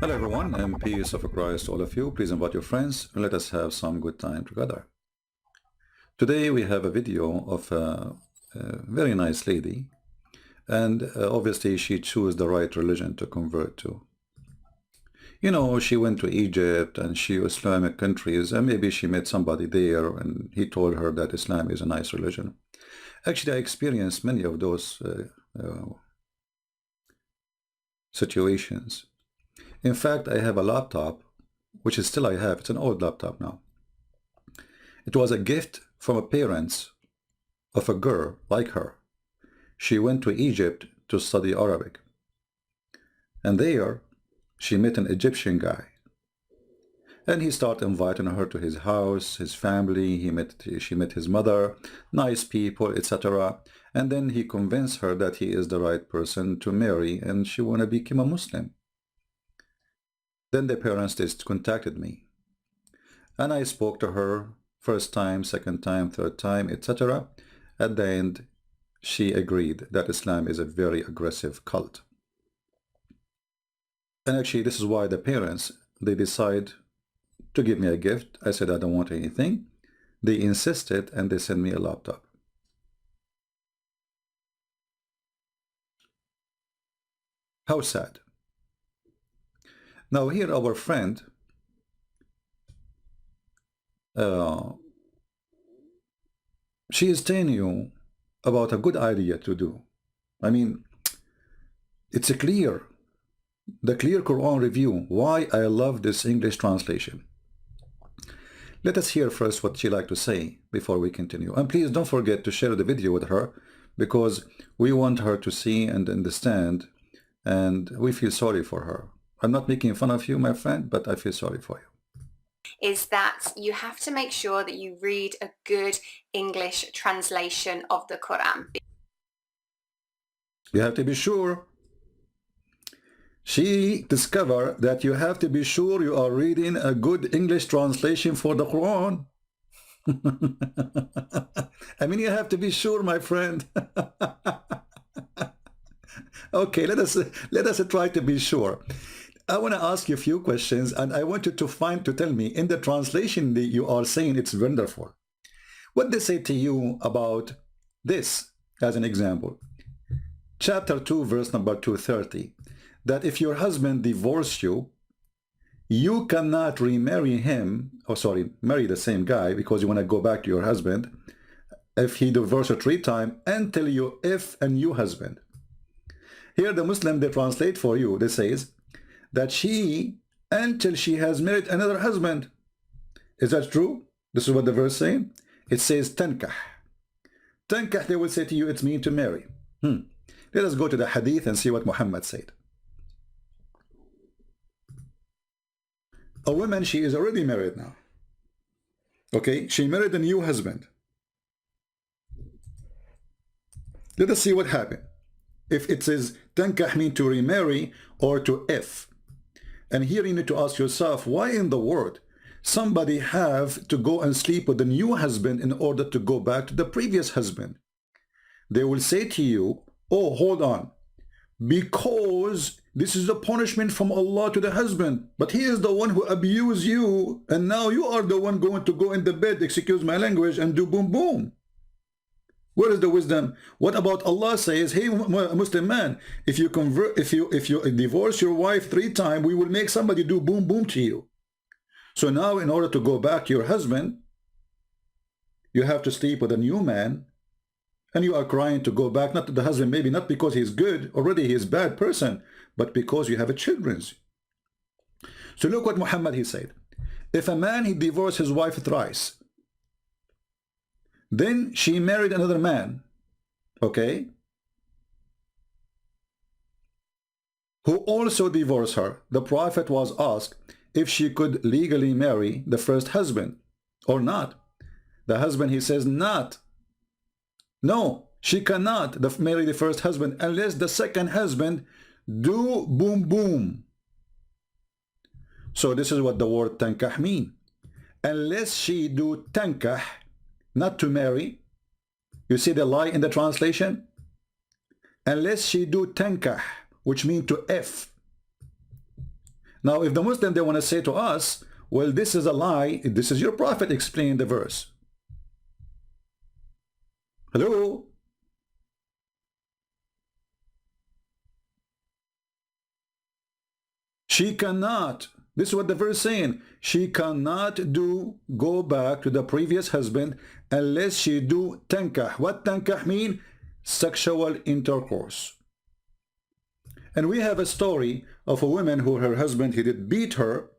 Hello everyone, and peace of Christ to all of you. Please invite your friends and let us have some good time together. Today we have a video of a very nice lady, and obviously she chose the right religion to convert to. You know, she went to Egypt and she Islamic countries, and maybe she met somebody there and he told her that Islam is a nice religion. Actually, I experienced many of those situations. In fact, I have a laptop, which is still I have. It's an old laptop now. It was a gift from a parents of a girl like her. She went to Egypt to study Arabic. And there, she met an Egyptian guy. And he started inviting her to his house, his family. She met his mother, nice people, etc. And then he convinced her that he is the right person to marry and she want to become a Muslim. Then the parents just contacted me. And I spoke to her first time, second time, third time, etc. At the end, she agreed that Islam is a very aggressive cult. And actually, this is why the parents, they decide to give me a gift. I said I don't want anything. They insisted and they sent me a laptop. How sad. Now here our friend, she is telling you about a good idea to do. I mean, it's a clear, the clear Quran review, why I love this English translation. Let us hear first what she like to say before we continue. And please don't forget to share the video with her, because we want her to see and understand, and we feel sorry for her. I'm not making fun of you, my friend, but I feel sorry for you. Is that you have to make sure that you read a good English translation of the Quran. You have to be sure. She discovered that you have to be sure you are reading a good English translation for the Quran. I mean, you have to be sure, my friend. Okay, let us try to be sure. I want to ask you a few questions, and I want you to tell me in the translation that you are saying it's wonderful. What they say to you about this, as an example, chapter 2, verse number 230, that if your husband divorced you, you cannot remarry him, marry the same guy because you want to go back to your husband if he divorced you 3 times until you if a new husband. Here the Muslim, they translate for you, they says that she, until she has married another husband. Is that true? This is what the verse saying. It says tankah. Tankah, they will say to you, it's mean to marry. Let us go to the hadith and see what Muhammad said. A woman, she is already married now. Okay, she married a new husband. Let us see what happened. If it says tankah mean to remarry or to if. And here you need to ask yourself, why in the world somebody have to go and sleep with the new husband in order to go back to the previous husband? They will say to you, oh, hold on, because this is a punishment from Allah to the husband, but he is the one who abused you, and now you are the one going to go in the bed, excuse my language, and do boom boom. Where is the wisdom? What about Allah says, hey Muslim man, if you divorce your wife 3 times, we will make somebody do boom boom to you. So now in order to go back to your husband, you have to sleep with a new man, and you are crying to go back, not to the husband, maybe not because he's good, already he is a bad person, but because you have a children. So look what Muhammad, he said. If a man, he divorced his wife thrice, then she married another man, okay, who also divorced her. The Prophet was asked if she could legally marry the first husband or not. The husband, he says, not. No, she cannot marry the first husband unless the second husband do boom boom. So this is what the word tankah mean. Unless she do tankah, not to marry. You see the lie in the translation? Unless she do tankah, which means to F. Now, if the Muslim, they want to say to us, well, this is a lie, this is your prophet explaining the verse. Hello? She cannot, this is what the verse is saying, she cannot go back to the previous husband unless she do tankah. What tankah mean? Sexual intercourse. And we have a story of a woman who her husband, he did beat her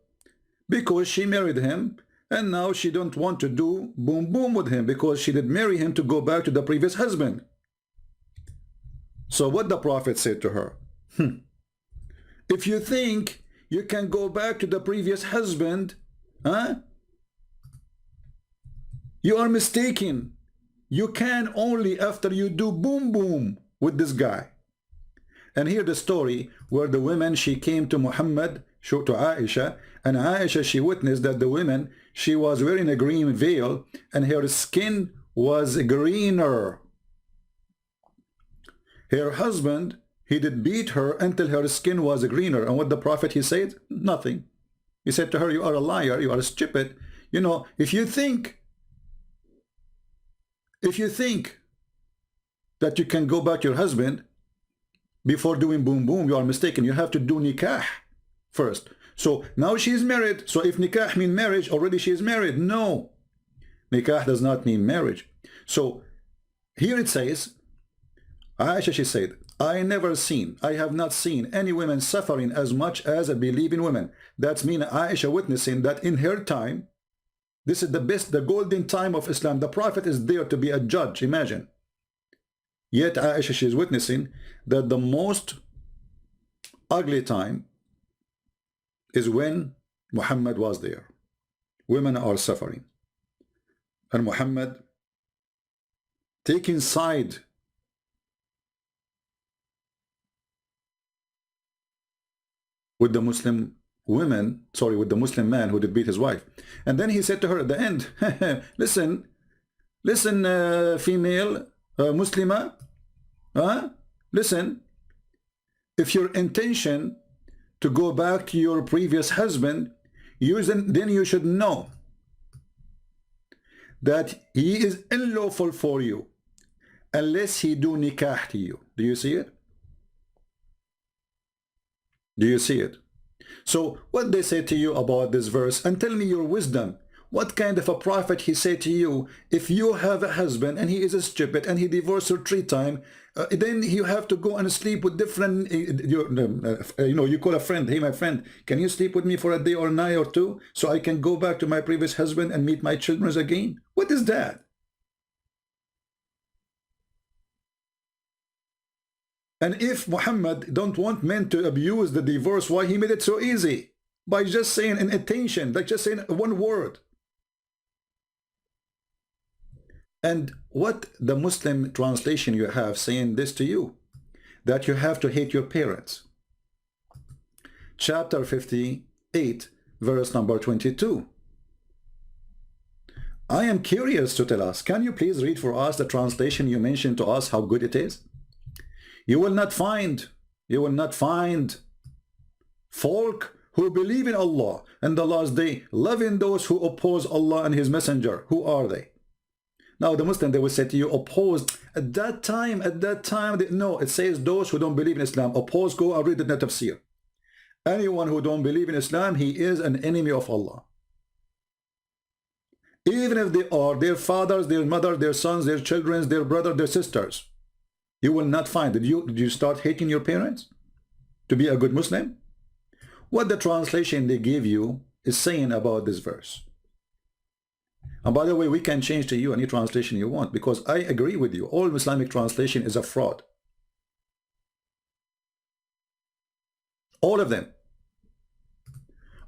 because she married him, and now she don't want to do boom boom with him because she did marry him to go back to the previous husband. So what the prophet said to her, if you think you can go back to the previous husband, you are mistaken. You can only after you do boom boom with this guy. And here the story where the woman, she came to Muhammad, to Aisha, and Aisha, she witnessed that the woman, she was wearing a green veil and her skin was greener. Her husband, he did beat her until her skin was greener. And what the prophet, he said? Nothing. He said to her, you are a liar, you are stupid. You know, if you think that you can go back to your husband before doing boom boom, you are mistaken. You have to do nikah first. So now she is married. So if nikah mean marriage, already she is married. No, nikah does not mean marriage. So here it says, Aisha, she said, I have not seen any women suffering as much as a believing woman. That's mean Aisha witnessing that in her time, this is the golden time of Islam. The Prophet is there to be a judge, imagine. Yet Aisha, she is witnessing that the most ugly time is when Muhammad was there. Women are suffering. And Muhammad taking side with the Muslim women, sorry, with the Muslim man who did beat his wife. And then he said to her at the end, listen, female Muslima, listen, if your intention to go back to your previous husband, then you should know that he is unlawful for you unless he do nikah to you. Do you see it? Do you see it? So what they say to you about this verse, and tell me your wisdom. What kind of a prophet he say to you, if you have a husband and he is a stupid and he divorced her 3 times, then you have to go and sleep with different, you call a friend, hey my friend, can you sleep with me for a day or a night or 2 so I can go back to my previous husband and meet my children again? What is that? And if Muhammad don't want men to abuse the divorce, why he made it so easy? By just saying an intention, like just saying one word. And what the Muslim translation you have saying this to you, that you have to hate your parents. Chapter 58, verse number 22. I am curious to tell us, can you please read for us the translation you mentioned to us, how good it is? You will not find folk who believe in Allah and the last day, loving those who oppose Allah and His Messenger. Who are they? Now the Muslim, they will say to you, opposed. At that time, no, it says those who don't believe in Islam. Oppose, go and read the tafsir. Anyone who don't believe in Islam, he is an enemy of Allah. Even if they are their fathers, their mothers, their sons, their children, their brothers, their sisters. You will not find. Did you start hating your parents to be a good Muslim? What the translation they give you is saying about this verse. And by the way, we can change to you any translation you want, because I agree with you. All Islamic translation is a fraud. All of them.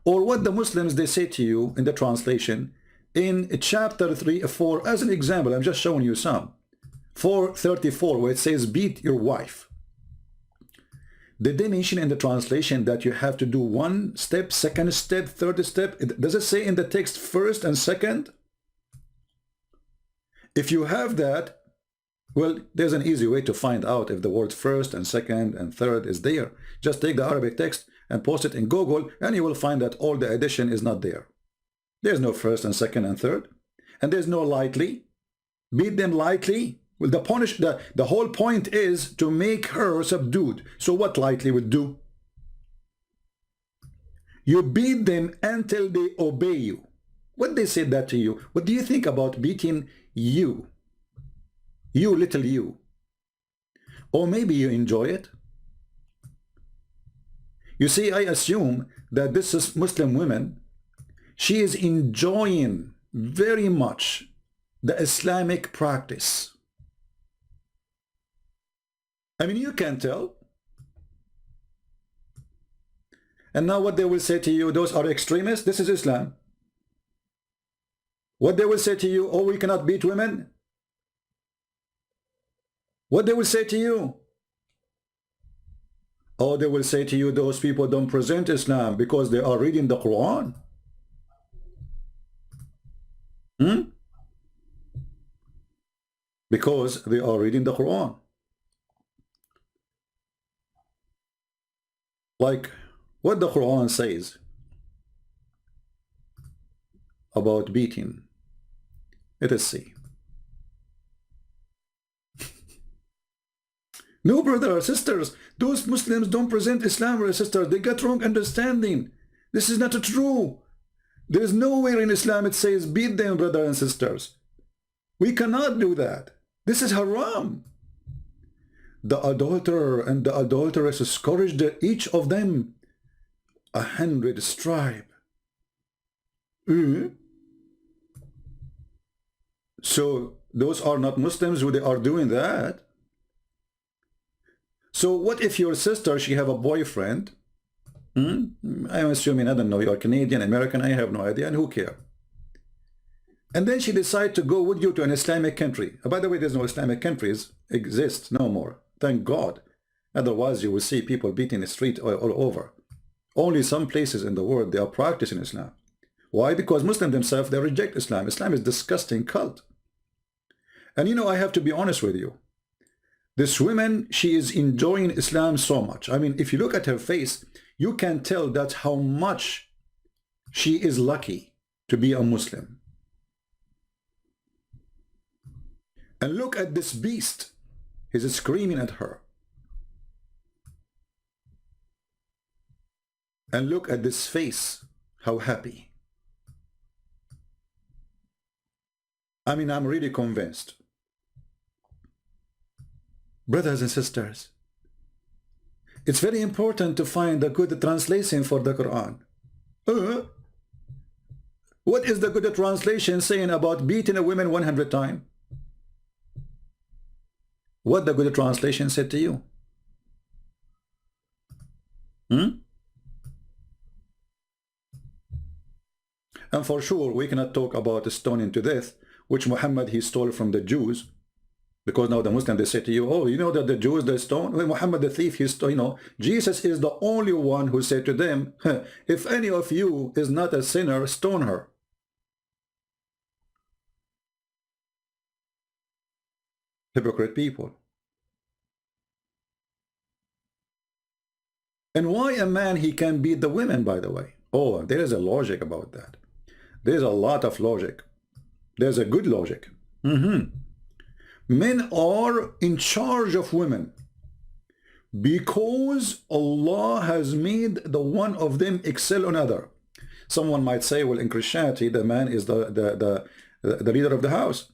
Or what the Muslims, they say to you in the translation, in chapter 3, 4, as an example, I'm just showing you some. 4:34, where it says, beat your wife. Did they mention in the translation that you have to do 1 step, 2nd step, 3rd step? Does it say in the text 1st and 2nd? If you have that, well, there's an easy way to find out if the word 1st and 2nd and 3rd is there. Just take the Arabic text and post it in Google, and you will find that all the edition is not there. There's no first and second and third, and there's no lightly. Beat them lightly. Well, the whole point is to make her subdued. So what lightly would do? You beat them until they obey you. What they said that to you? What do you think about beating you? You little you. Or maybe you enjoy it. You see, I assume that this is Muslim woman, she is enjoying very much the Islamic practice. I mean, you can tell. And now what they will say to you, those are extremists, this is Islam. What they will say to you, oh, we cannot beat women. What they will say to you, oh, they will say to you, those people don't present Islam because they are reading the Quran. Because they are reading the Quran. Like what the Quran says about beating. Let us see. No, brother or sisters, those Muslims don't present Islam, brother or sisters. They got wrong understanding. This is not true. There is nowhere in Islam it says beat them, brother and sisters. We cannot do that. This is haram. The adulterer and the adulteress scourged each of them 100 stripes. So those are not Muslims who they are doing that. So what if your sister, she have a boyfriend? I'm assuming, I don't know, you're Canadian, American, I have no idea, and who care? And then she decide to go with you to an Islamic country. By the way, there's no Islamic countries exist no more. Thank God. Otherwise, you will see people beating the street all over. Only some places in the world they are practicing Islam. Why? Because Muslims themselves, they reject Islam. Islam is a disgusting cult. And you know, I have to be honest with you. This woman, she is enjoying Islam so much. I mean, if you look at her face, you can tell that how much she is lucky to be a Muslim. And look at this beast. He's screaming at her. And look at this face. How happy. I mean, I'm really convinced. Brothers and sisters, it's very important to find a good translation for the Quran. What is the good translation saying about beating a woman 100 times? What the good translation said to you? And for sure, we cannot talk about stoning to death, which Muhammad, he stole from the Jews. Because now the Muslims, they say to you, oh, you know that the Jews, they stone? Well, Muhammad the thief, he stole, you know, Jesus is the only one who said to them, if any of you is not a sinner, stone her. Hypocrite people. And why a man, he can beat the women, by the way? Oh, there is a logic about that. There's a lot of logic. There's a good logic. Men are in charge of women because Allah has made the one of them excel on other. Someone might say, well, in Christianity, the man is the leader of the house.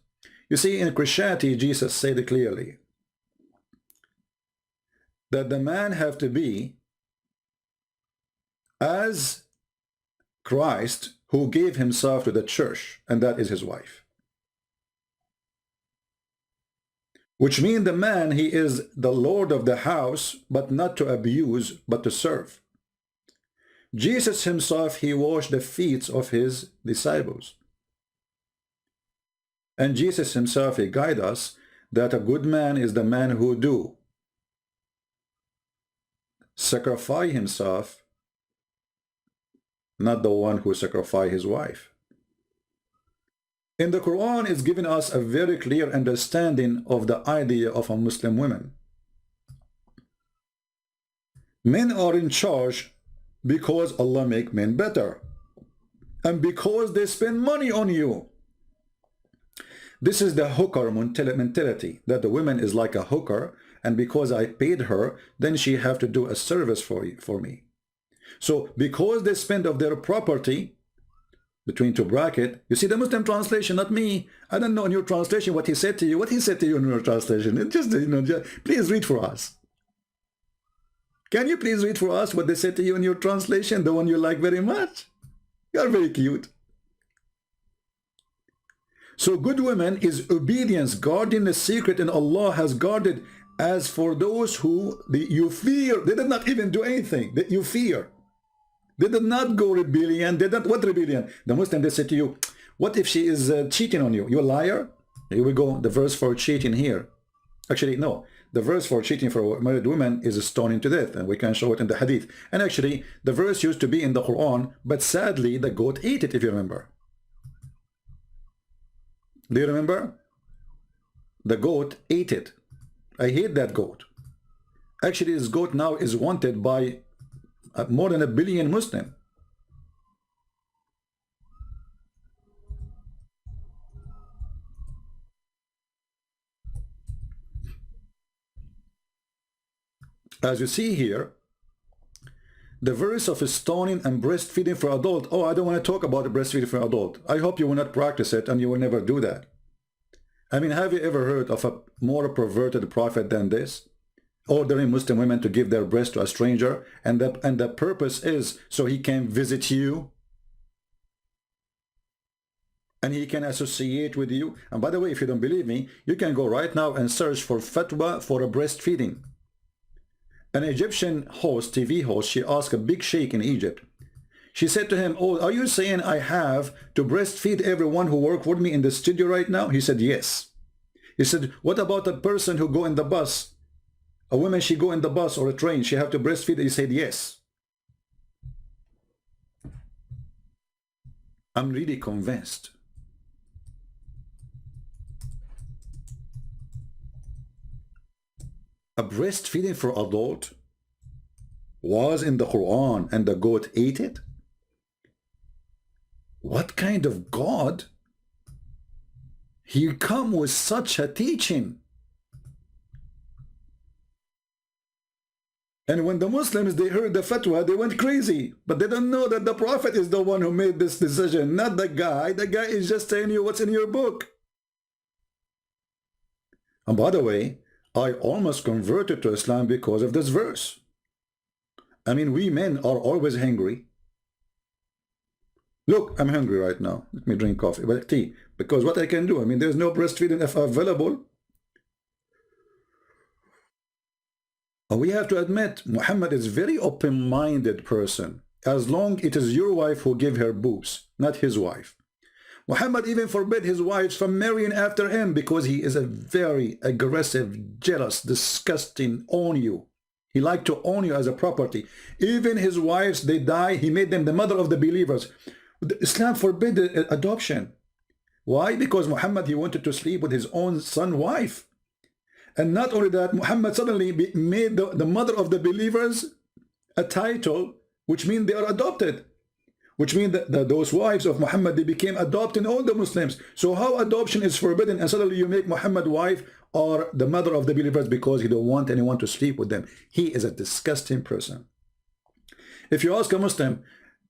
You see, in Christianity, Jesus said clearly that the man have to be as Christ, who gave himself to the church, and that is his wife. Which means the man, he is the Lord of the house, but not to abuse, but to serve. Jesus himself, he washed the feet of his disciples. And Jesus himself, he guides us that a good man is the man who do sacrifice himself, not the one who sacrifice his wife. In the Quran, it's given us a very clear understanding of the idea of a Muslim woman. Men are in charge Because Allah make men better. And because they spend money on you. This is the hooker mentality, that the woman is like a hooker, and because I paid her, then she have to do a service for me. So because they spend of their property, between two bracket, you see the Muslim translation, not me. I don't know in your translation what he said to you. What he said to you in your translation. It just, please read for us. Can you please read for us what they said to you in your translation, the one you like very much? You are very cute. So good women is obedience, guarding the secret, and Allah has guarded. As for those who you fear, they did not even do anything that you fear. They did not go rebellion. They did what rebellion? The Muslim, they say to you, what if she is cheating on you? You a liar? Here we go. The verse for cheating here. Actually, no. The verse for cheating for a married woman is stoning to death, and we can show it in the hadith. And actually, the verse used to be in the Quran, but sadly, the goat ate it, if you remember. Do you remember? The goat ate it. I hate that goat. Actually, this goat now is wanted by more than 1 billion Muslim. As you see here, the verse of stoning and breastfeeding for adult. Oh, I don't want to talk about breastfeeding for adult. I hope you will not practice it and you will never do that. I mean, have you ever heard of a more perverted prophet than this? Ordering Muslim women to give their breast to a stranger, and the purpose is so he can visit you and he can associate with you. And by the way, if you don't believe me, you can go right now and search for fatwa for a breastfeeding. An Egyptian host, TV host, she asked a big sheikh in Egypt. She said to him, oh, are you saying I have to breastfeed everyone who work with me in the studio right now? He said, yes. He said, what about a person who go in the bus? A woman, she go in the bus or a train, she have to breastfeed? He said, yes. I'm really convinced. A breastfeeding for adult was in the Quran and the goat ate it? What kind of God? He come with such a teaching. And when the Muslims, they heard the fatwa, they went crazy. But they don't know that the Prophet is the one who made this decision, not the guy. The guy is just telling you what's in your book. And by the way, I almost converted to Islam because of this verse. I mean, we men are always hungry. Look, I'm hungry right now. Let me drink coffee, but tea. Because what I can do, I mean, there's no breastfeeding available. And we have to admit, Muhammad is a very open-minded person. As long it is your wife who give her boobs, not his wife. Muhammad even forbid his wives from marrying after him because he is a very aggressive, jealous, disgusting, own you. He liked to own you as a property. Even his wives, they die, he made them the mother of the believers. Islam forbid adoption. Why? Because Muhammad, he wanted to sleep with his own son wife. And not only that, Muhammad suddenly made the mother of the believers a title, which means they are adopted. Which means that those wives of Muhammad, they became adopting all the Muslims. So how adoption is forbidden and suddenly you make Muhammad wife or the mother of the believers because he don't want anyone to sleep with them? He is a disgusting person. If you ask a Muslim,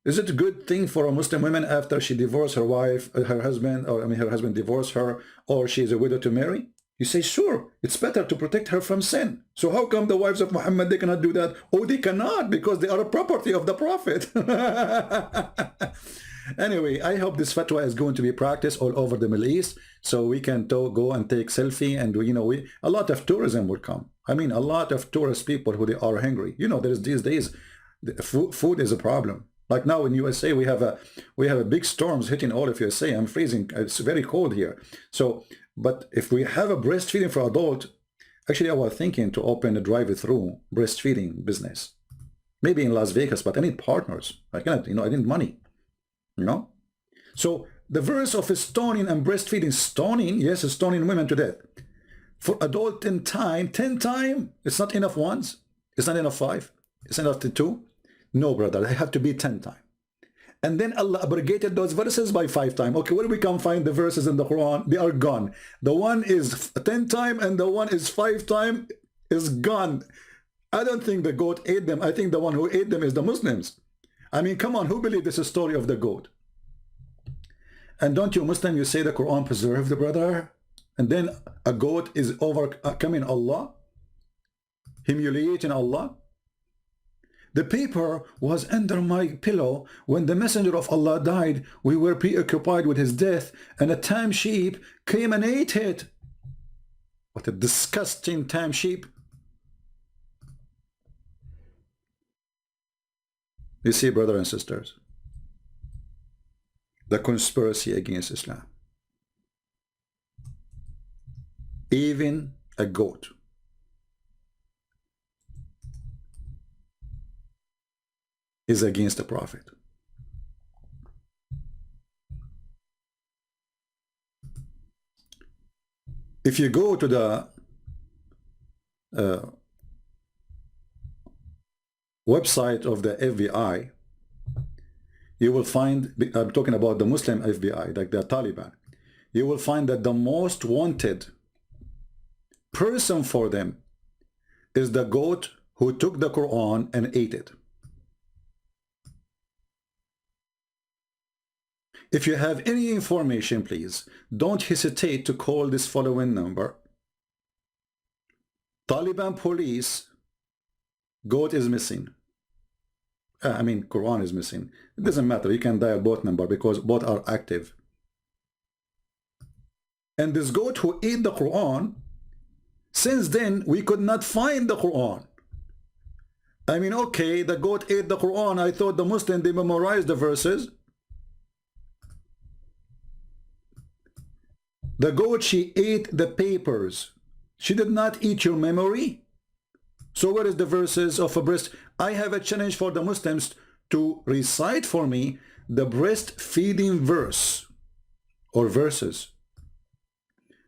is it a good thing for a Muslim woman after she divorced her wife, her husband, or I mean her husband divorced her, or she is a widow to marry? You say, sure, it's better to protect her from sin. So how come the wives of Muhammad, they cannot do that? Oh, they cannot, because they are a property of the Prophet. Anyway, I hope this fatwa is going to be practiced all over the Middle East, so we can go and take selfie, and a lot of tourism will come. I mean, a lot of tourist people who they are hungry. There's these days, food is a problem. Like now in USA, we have a big storms hitting all of USA. I'm freezing. It's very cold here. So, but if we have a breastfeeding for adult, actually I was thinking to open a drive-through breastfeeding business. Maybe in Las Vegas, but I need partners. I cannot, I need money. So the verse of stoning and breastfeeding, stoning, yes, stoning women to death. For adult 10 times, it's not enough once. It's not enough 5. It's not enough to 2. No, brother, they have to be 10 times. And then Allah abrogated those verses by 5 times. Okay, where we can find the verses in the Quran? They are gone. The one is 10 times and the one is 5 times is gone. I don't think the goat ate them. I think the one who ate them is the Muslims. I mean, come on, who believes this is a story of the goat? And don't you Muslim, you say the Quran preserved the brother? And then a goat is overcoming Allah? Humiliating Allah? The paper was under my pillow. When the messenger of Allah died, we were preoccupied with his death, and a tame sheep came and ate it. What a disgusting tame sheep. You see, brothers and sisters, the conspiracy against Islam. Even a goat is against the Prophet. If you go to the website of the FBI, you will find, I'm talking about the Muslim FBI, like the Taliban, you will find that the most wanted person for them is the goat who took the Quran and ate it. If you have any information, please don't hesitate to call this following number. Taliban police, goat is missing. I mean, Quran is missing. It doesn't matter. You can dial both number because both are active. And this goat who ate the Quran, since then we could not find the Quran. I mean, okay, the goat ate the Quran. I thought the Muslim, they memorized the verses. The goat, she ate the papers. She did not eat your memory. So where is the verses of a breast? I have a challenge for the Muslims to recite for me the breastfeeding verse or verses.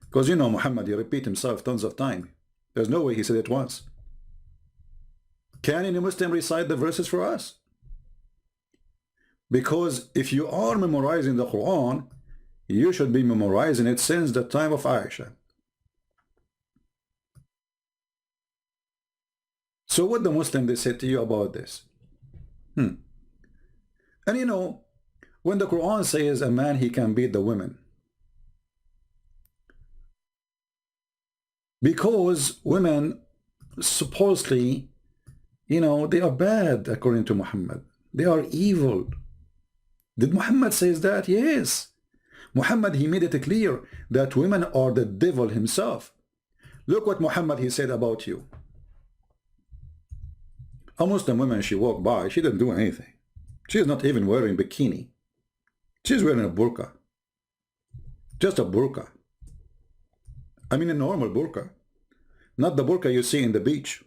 Because you know Muhammad, he repeat himself tons of time. There's no way he said it once. Can any Muslim recite the verses for us? Because if you are memorizing the Quran, you should be memorizing it since the time of Aisha. So what the Muslim, they said to you about this? And you know, when the Quran says a man, he can beat the women, because women supposedly, you know, they are bad according to Muhammad. They are evil. Did Muhammad says that? Yes. Muhammad, he made it clear that women are the devil himself. Look what Muhammad, he said about you. A Muslim woman, she walked by, she didn't do anything. She is not even wearing bikini. She's wearing a burqa. Just a burqa. I mean a normal burqa. Not the burqa you see in the beach.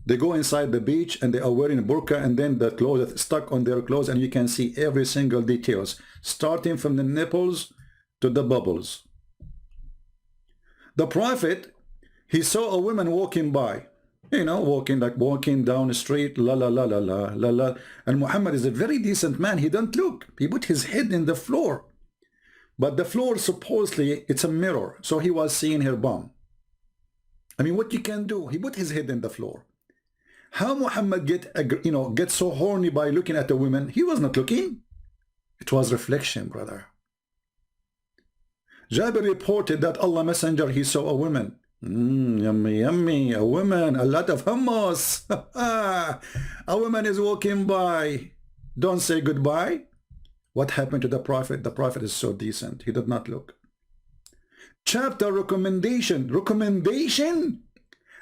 They go inside the beach and they are wearing a burqa, and then the clothes are stuck on their clothes, and you can see every single details, starting from the nipples to the bubbles. The Prophet, he saw a woman walking by, you know, walking down the street, la la la la la la la. And Muhammad is a very decent man. He don't look. He put his head in the floor. But the floor, supposedly, it's a mirror. So he was seeing her bum. I mean, what you can do? He put his head in the floor. How Muhammad get so horny by looking at the women? He was not looking. It was reflection, brother. Jabir reported that Allah Messenger, he saw a woman. Yummy, yummy, a woman, a lot of hummus. A woman is walking by. Don't say goodbye. What happened to the Prophet? The Prophet is so decent. He did not look. Chapter recommendation. Recommendation?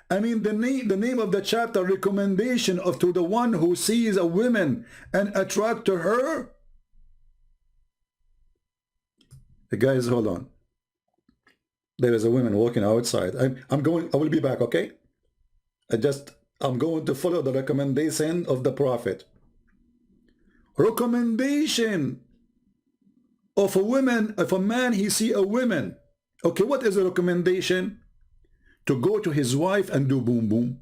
I mean, the name of the chapter, recommendation to the one who sees a woman and attract to her. The guys, hold on. There is a woman walking outside. I will be back, okay? I'm going to follow the recommendation of the Prophet. Recommendation of a woman, if a man, he see a woman. Okay, what is the recommendation? To go to his wife and do boom boom.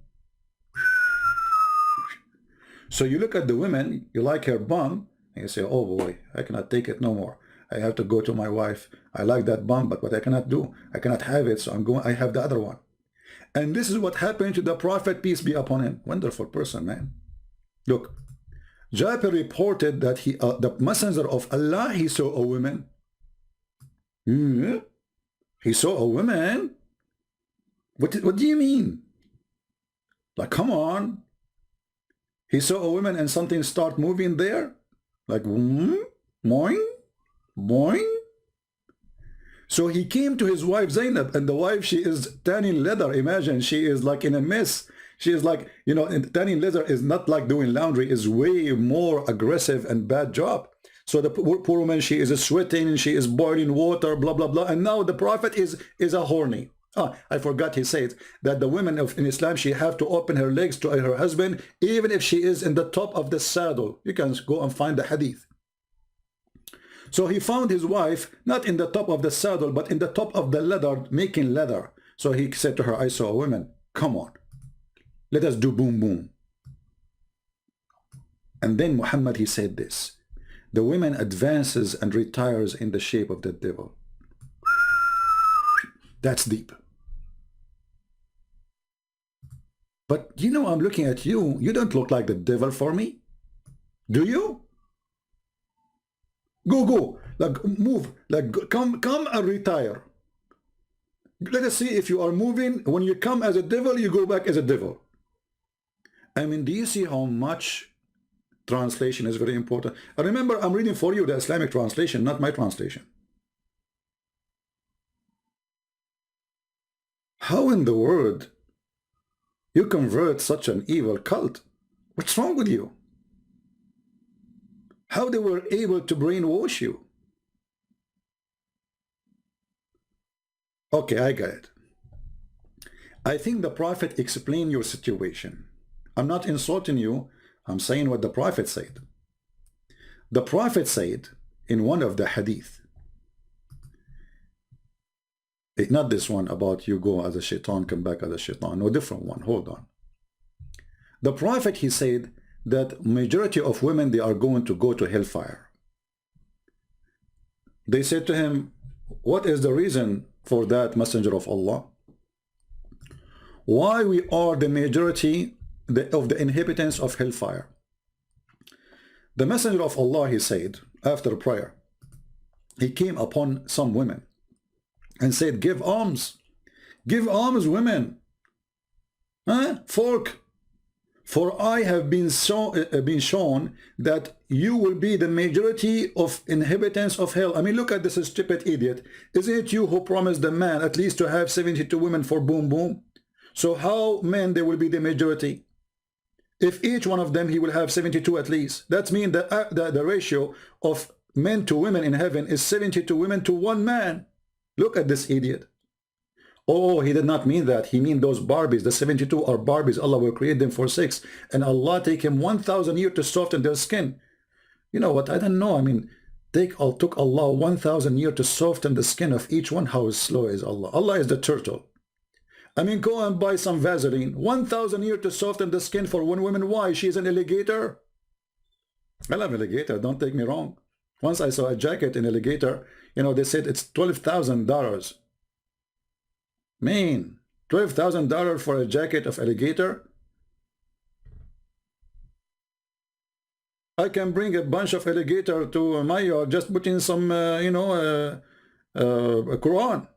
So you look at the women, you like her bum, and you say, oh boy, I cannot take it no more. I have to go to my wife. I like that bum, but what I cannot do, I cannot have it, so I have the other one. And this is what happened to the Prophet, peace be upon him. Wonderful person, man. Look, Jabir reported that the messenger of Allah, he saw a woman. He saw a woman? What do you mean? Like, come on. He saw a woman and something start moving there? Like, boing, boing. So he came to his wife Zainab, and the wife, she is tanning leather. Imagine, she is like in a mess. She is like, you know, tanning leather is not like doing laundry, is way more aggressive and bad job. So the poor woman, she is sweating, she is boiling water, blah, blah, blah. And now the Prophet is a horny. I forgot he said that the women in Islam, she have to open her legs to her husband, even if she is in the top of the saddle. You can go and find the hadith. So he found his wife, not in the top of the saddle, but in the top of the leather, making leather. So he said to her, I saw a woman. Come on. Let us do boom, boom. And then Muhammad, he said this. The woman advances and retires in the shape of the devil. That's deep. But you know, I'm looking at you. You don't look like the devil for me. Do you? Go. Like, move. Like, come and retire. Let us see if you are moving. When you come as a devil, you go back as a devil. I mean, do you see how much translation is very important? And remember, I'm reading for you the Islamic translation, not my translation. How in the world you convert such an evil cult? What's wrong with you? How they were able to brainwash you? Okay, I got it. I think the Prophet explained your situation. I'm not insulting you. I'm saying what the Prophet said. The Prophet said in one of the hadith, not this one about you go as a shaitan, come back as a shaitan. No, different one. Hold on. The Prophet, he said that majority of women, they are going to go to hellfire. They said to him, what is the reason for that, Messenger of Allah? Why we are the majority of the inhabitants of hellfire? The Messenger of Allah, he said, after prayer, he came upon some women and said, give alms, women, folk, for I have been shown that you will be the majority of inhabitants of hell. I mean, look at this stupid idiot. Isn't it you who promised the man at least to have 72 women for boom boom? So how men they will be the majority? If each one of them he will have 72 at least. That means that the ratio of men to women in heaven is 72 women to one man. Look at this idiot. Oh, he did not mean that. He mean those Barbies. The 72 are Barbies. Allah will create them for 6. And Allah take him 1,000 years to soften their skin. You know what? I don't know. I mean, took Allah 1,000 years to soften the skin of each one. How slow is Allah? Allah is the turtle. I mean, go and buy some Vaseline. 1,000 years to soften the skin for one woman. Why? She is an alligator. I love alligator. Don't take me wrong. Once I saw a jacket in alligator. You know, they said it's $12,000. Man, $12,000 for a jacket of alligator? I can bring a bunch of alligator to my yard, just put in some, a Quran.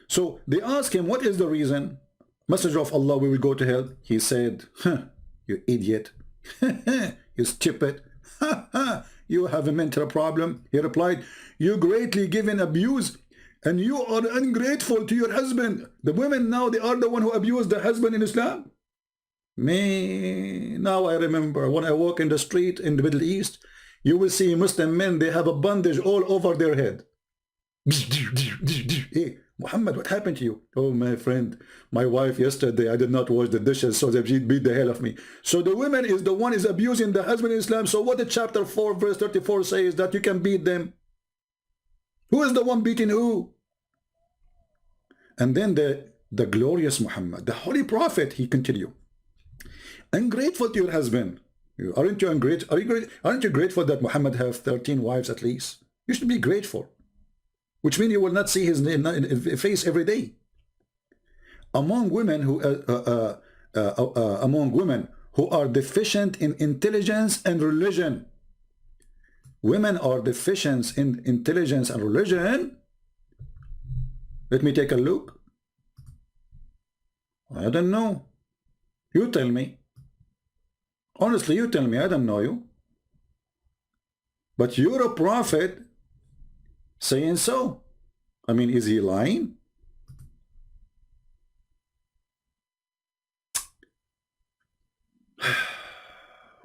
So they asked him, what is the reason? Messenger of Allah, we will go to hell. He said, you idiot. You stupid. You have a mental problem. He replied, you greatly give in abuse and you are ungrateful to your husband. The women now, they are the one who abuse the husband in Islam. Me, now I remember when I walk in the street in the Middle East, you will see Muslim men, they have a bandage all over their head. Hey, Muhammad, what happened to you? Oh, my friend, my wife yesterday, I did not wash the dishes, so she beat the hell of me. So the woman is the one is abusing the husband in Islam. So what the chapter 4 verse 34 says that you can beat them. Who is the one beating who? And then the glorious Muhammad, the holy prophet, he continued. Ungrateful to your husband. Aren't you ungrateful? Aren't you grateful that Muhammad have 13 wives at least? You should be grateful. Which means you will not see his face every day. Among women who are deficient in intelligence and religion. Women are deficient in intelligence and religion. Let me take a look. I don't know. You tell me. Honestly, you tell me. I don't know you. But you're a prophet saying so. I mean, is he lying?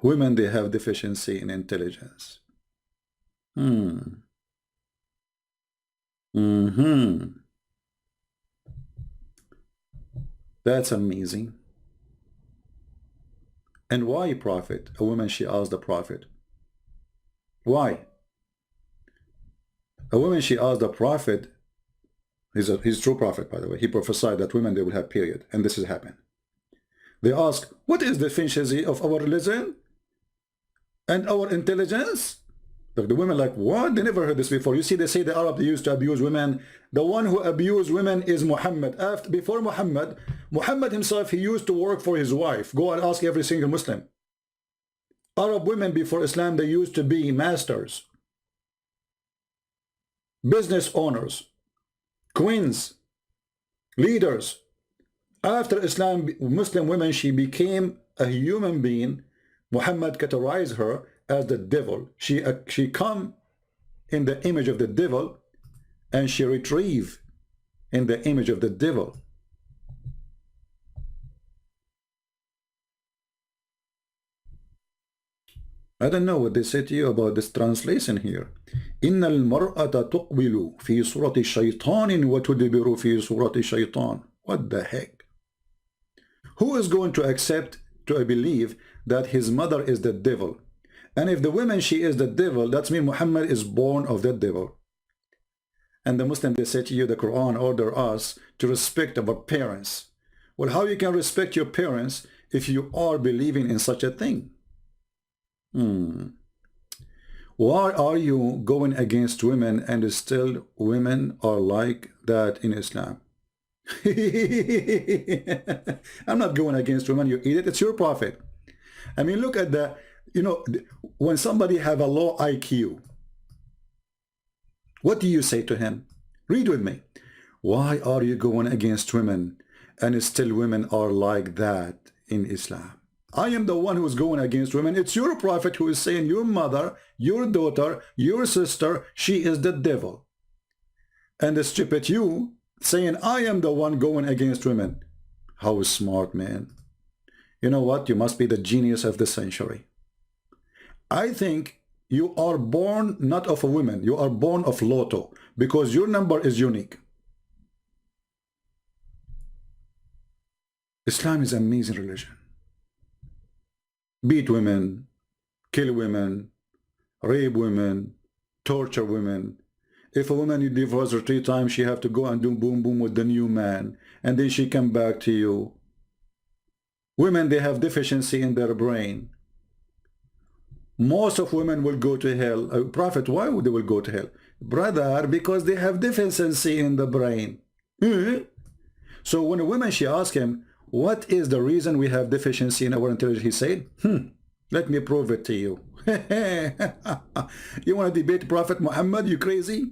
Women, they have deficiency in intelligence. That's amazing. And why, prophet? A woman, she asked the prophet. Why? A woman, she asked the prophet. He's a true prophet, by the way. He prophesied that women, they will have period. And this has happened. They ask, what is the deficiency of our religion and our intelligence? Like the women, like, what? They never heard this before. You see, they say the Arab, they used to abuse women. The one who abused women is Muhammad. Before Muhammad himself, he used to work for his wife. Go and ask every single Muslim. Arab women before Islam, they used to be masters, business owners, queens, leaders. After Islam, Muslim women, she became a human being. Muhammad categorized her as the devil. She come in the image of the devil, and she retrieve in the image of the devil. I don't know what they say to you about this translation here. إن المرأة تقبل في صورة شيطان وتدبر في صورة شيطان. What the heck? Who is going to accept, to believe that his mother is the devil? And if the woman, she is the devil, that means Muhammad is born of the devil. And the Muslim, they say to you, the Quran order us to respect our parents. Well, how you can respect your parents if you are believing in such a thing? Why are you going against women and still women are like that in Islam? I'm not going against women, you idiot. It's your prophet. I mean, look at the, when somebody have a low IQ, what do you say to him? Read with me. Why are you going against women and still women are like that in Islam? I am the one who is going against women. It's your prophet who is saying your mother, your daughter, your sister, she is the devil. And the stupid you saying I am the one going against women. How smart, man. You know what? You must be the genius of the century. I think you are born not of a woman. You are born of Lotto because your number is unique. Islam is an amazing religion. Beat women, kill women, rape women, torture women. If a woman you divorce her 3 times, she have to go and do boom boom with the new man, and then she come back to you. Women, they have deficiency in their brain. Most of women will go to hell. Prophet, why would they will go to hell? Brother, because they have deficiency in the brain. So when a woman, she asked him, what is the reason we have deficiency in our intelligence? He said, let me prove it to you. You want to debate Prophet Muhammad, you crazy?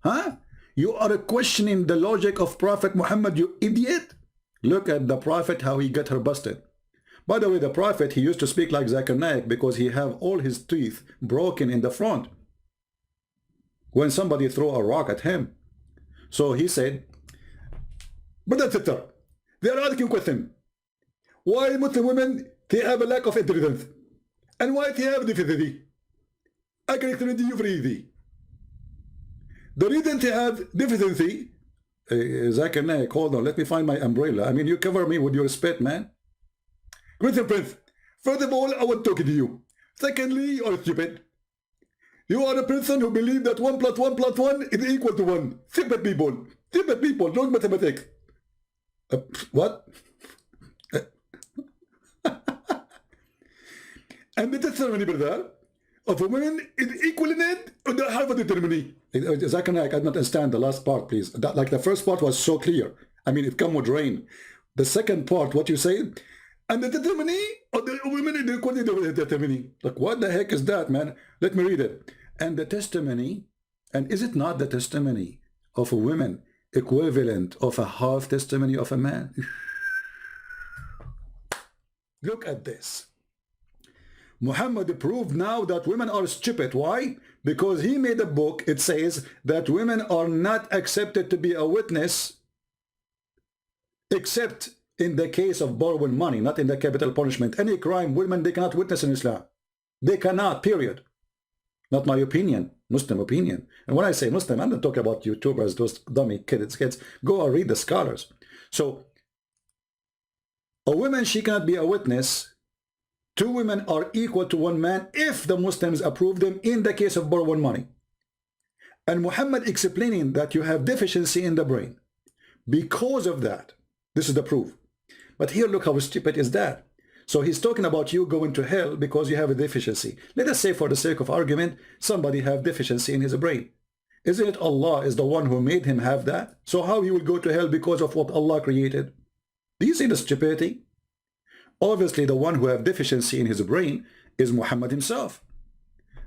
Huh? You are questioning the logic of Prophet Muhammad, you idiot. Look at the Prophet, how he got her busted. By the way, the Prophet, he used to speak like Zakir Naik because he have all his teeth broken in the front when somebody throw a rock at him. So he said, Brother Sister, they are asking question. Why Muslim women, they have a lack of intelligence? And why they have deficiency? I can explain to you freely. The reason they have deficiency, Zakir Naik, hold on, let me find my umbrella. I mean, you cover me with your spit, man. Listen, Prince, first of all, I want to talk to you. Secondly, you are stupid. You are a person who believes that 1 + 1 + 1 is equal to 1. Stupid people. Stupid people, don't mathematics. What? And the testimony, brother, of a woman is equivalent to the half of the testimony. I cannot understand the last part, please. That, like the first part was so clear. I mean, it come with rain. The second part, what you say, and the testimony of the women in the quantity of the testimony. Like, what the heck is that, man? Let me read it. And the testimony, and is it not the testimony of a woman equivalent of a half testimony of a man? Look at this. Muhammad proved now that women are stupid. Why? Because he made a book. It says that women are not accepted to be a witness except in the case of borrowing money, not in the capital punishment. Any crime, women, they cannot witness in Islam. They cannot, period. Not my opinion, Muslim opinion. And when I say Muslim, I'm not talking about YouTubers, those dummy kids. Go and read the scholars. So, a woman, she cannot be a witness. Two women are equal to one man if the Muslims approve them in the case of borrowing money. And Muhammad explaining that you have deficiency in the brain. Because of that, this is the proof. But here, look how stupid is that. So he's talking about you going to hell because you have a deficiency. Let us say, for the sake of argument, somebody have deficiency in his brain. Isn't it Allah is the one who made him have that? So how he will go to hell because of what Allah created? Do you see the stupidity? Obviously, the one who have deficiency in his brain is Muhammad himself.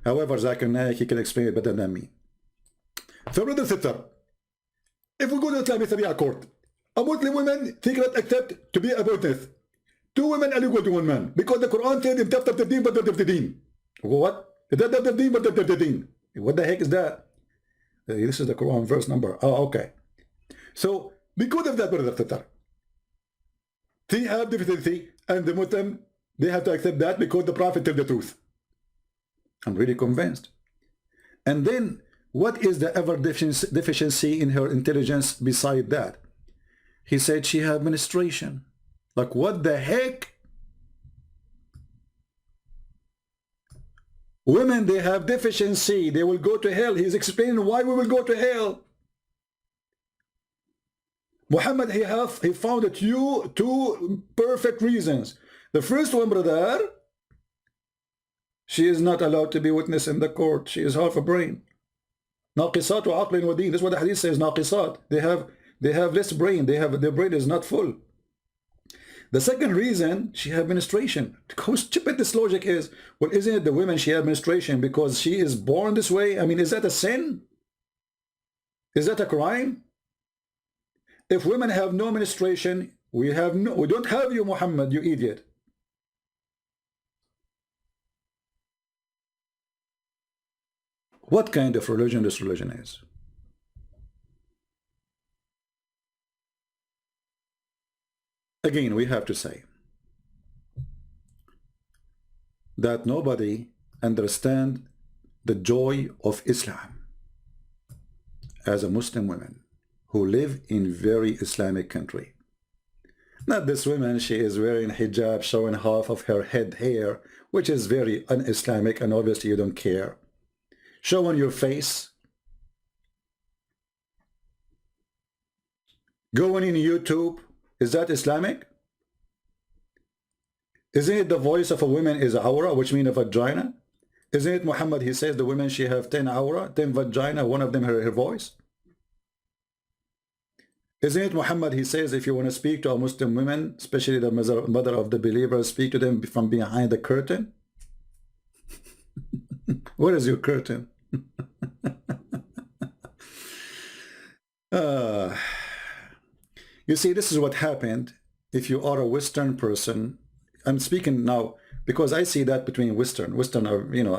However, Zakir Naik, he can explain it better than me. So, brother sister, if we go to the Islamic Sharia court, a Muslim woman, they cannot accept to be a witness. Two women are equal to one man. Because the Quran said, what? What the heck is that? This is the Quran verse number. Oh, okay. So, because of that, brother sister, they have deficiency, and the Muslim, they have to accept that because the Prophet tells the truth. I'm really convinced. And then, what is the ever deficiency in her intelligence beside that? He said she had menstruation. Like, what the heck? Women, they have deficiency. They will go to hell. He's explaining why we will go to hell. Muhammad, he found it two perfect reasons. The first one, brother, she is not allowed to be witness in the court. She is half a brain. ناقصات وعقل ودين. This is what the hadith says. ناقصات. They have less brain. Their brain is not full. The second reason, she had menstruation. How stupid this logic is. Well, isn't it the women she had menstruation because she is born this way? I mean, is that a sin? Is that a crime? If women have no menstruation, we don't have you, Muhammad, you idiot. What kind of religion this religion is? Again, we have to say that nobody understands the joy of Islam as a Muslim woman who live in very Islamic country. Not this woman, she is wearing hijab, showing half of her head hair, which is very un-Islamic, and obviously you don't care. Showing your face. Going in YouTube. Is that Islamic? Isn't it the voice of a woman is aura, which means a vagina? Isn't it Muhammad, he says the women, she have 10 aura, 10 vagina, one of them her voice? Isn't it Muhammad, he says if you want to speak to a Muslim woman, especially the mother of the believers, speak to them from behind the curtain? Where is your curtain? You see, this is what happened if you are a Western person. I'm speaking now because I see that between Western are, you know,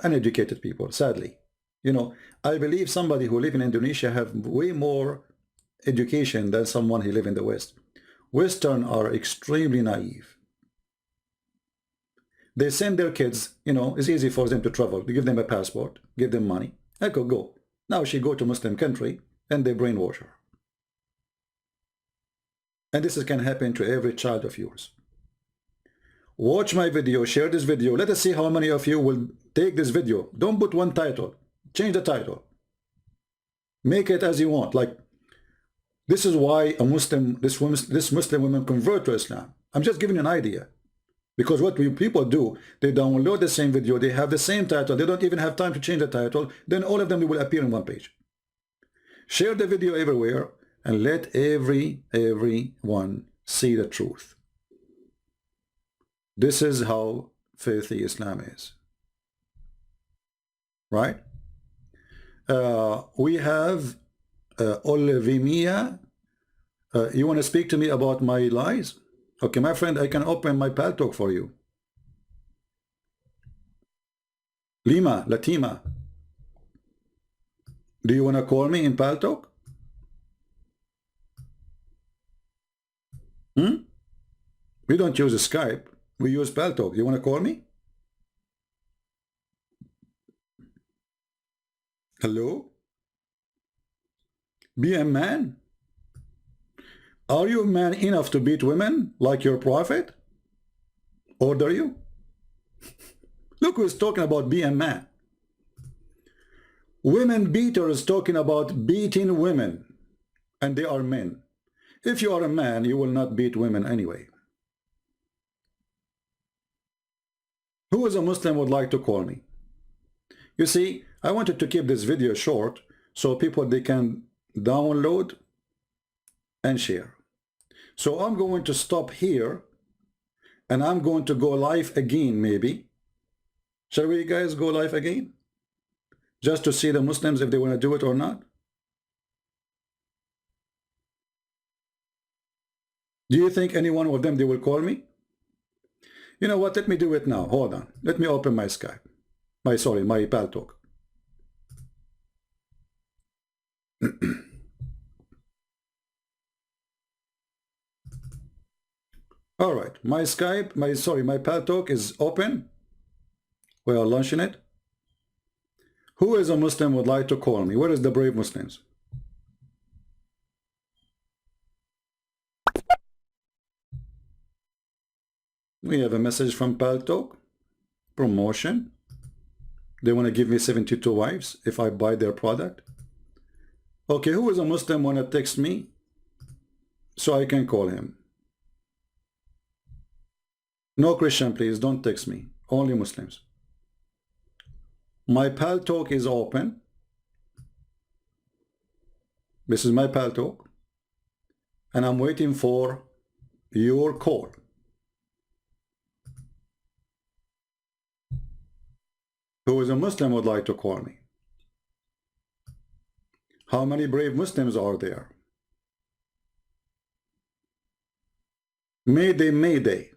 uneducated people, sadly. You know, I believe somebody who live in Indonesia have way more education than someone who live in the West. Western are extremely naive. They send their kids, you know, it's easy for them to travel. They give them a passport, give them money. I could go. Now she go to Muslim country and they brainwash her. And this can happen to every child of yours. Watch my video, share this video. Let us see how many of you will take this video. Don't put one title. Change the title. Make it as you want. Like, this is why a Muslim, this Muslim woman convert to Islam. I'm just giving you an idea. Because what people do, they download the same video, they have the same title, they don't even have time to change the title, then all of them will appear in one page. Share the video everywhere and let everyone see the truth. This is how filthy Islam is. Right? We have Olivia. You want to speak to me about my lies? Okay, my friend, I can open my pal talk for you. Latima. Do you want to call me in pal talk? We don't use Skype. We use pal talk. You want to call me? Hello? Be a man? Are you man enough to beat women like your prophet? Order you? Look who's talking about be a man. Women beaters talking about beating women, and they are men. If you are a man, you will not beat women anyway. Who is a Muslim would like to call me? You see, I wanted to keep this video short so people, they can download and share. So I'm going to stop here and I'm going to go live again maybe. Shall we guys go live again? Just to see the Muslims if they want to do it or not. Do you think any one of them, they will call me? You know what, let me do it now. Hold on. Let me open my Skype. My pal talk. All right, my Skype, my pal talk is open. We are launching it. Who is a Muslim would like to call me? Where is the brave Muslims? We have a message from pal talk. Promotion. They want to give me 72 wives if I buy their product. Okay, who is a Muslim want to text me so I can call him? No Christian, please, don't text me. Only Muslims. My pal talk is open. This is my pal talk. And I'm waiting for your call. Who is a Muslim would like to call me? How many brave Muslims are there? Mayday, Mayday.